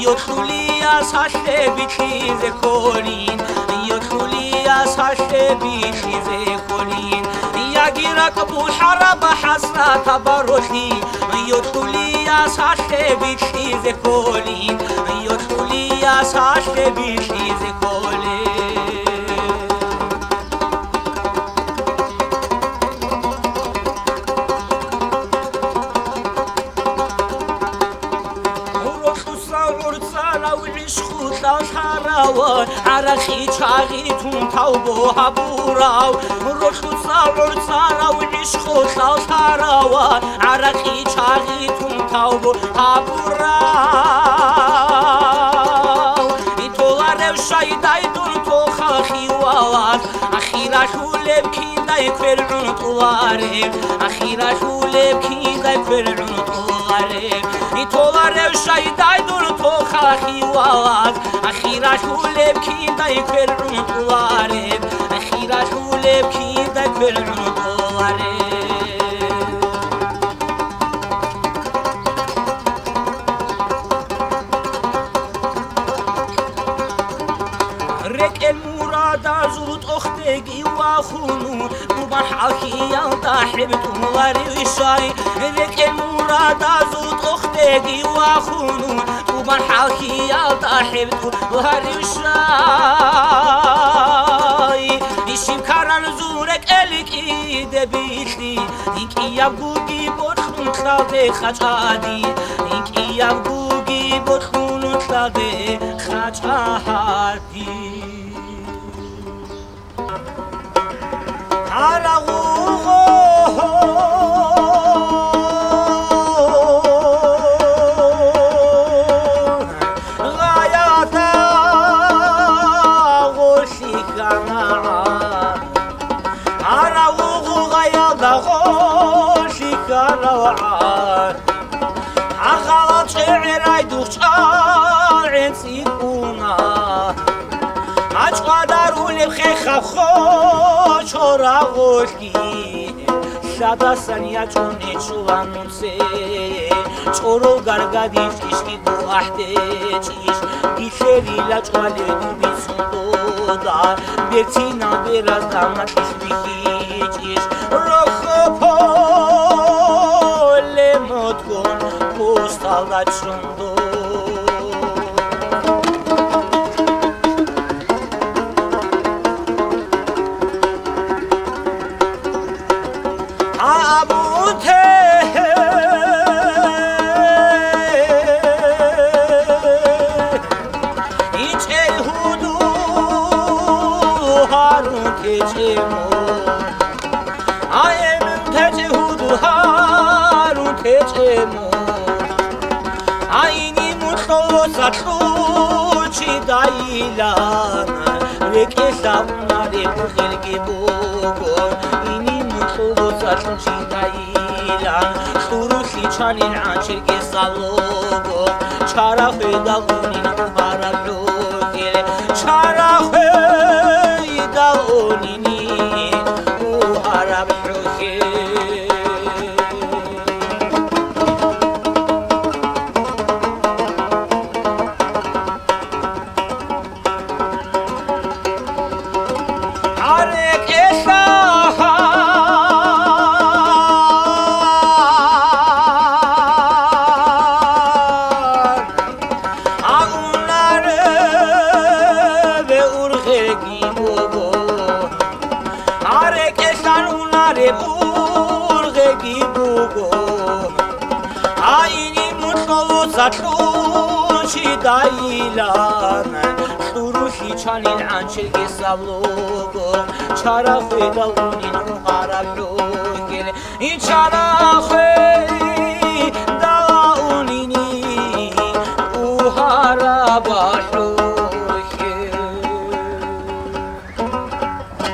Yotuli as hashe bitli zekolin, Yotuli ساشتبي خيزي خولين يا جيرك بوحرب حسرة بروحي يدخلي يا ساشتبي خيزي خولين يدخلي يا ساشتبي خيزي خولين عرخي چاغي تون تاوبو هبوراو روشو صاور صارا وعشخو صاراوا عرخي چاغي تون تاوبو هبوراو يتولارو شايداي دون تو خاخي واواز اخيرا شولب كينداي كفرعون طوارب اخيرا شولب كينداي كفرعون طوارب يتولارو شايداي دون تو خاخي واواز اخيرا شولب كينداي كفرعون طوارب اخيرا شولب كينداي كفرعون طوارب رك المراد زود اختي واخونو وبحكي يا حبتو غاري شاي رك المراد زود اختي واخونو وبحكي يا حبتو غاري شاي يشيم كارن زورك الكي دبيتي انكي يا بوغي بوخون خاطي خاطادي انكي يا بوغي بوخون خاطي خاطادي Sada sania chone chuvanuse choro gargadis kiski do ahtechis giferi la chwale du bisuda bertina beraz damatis bichis rokhopole motkon postal da chundo Rekesavnare khilge bogon ini mutlo zachi dailan surusi chalin anchirge salogo chara kheda unin haralo gele chara kheda unini u harab roke dailan surushi chalin anchirge savlogo chara kheda unin haralo gele chara kheda unini u haraba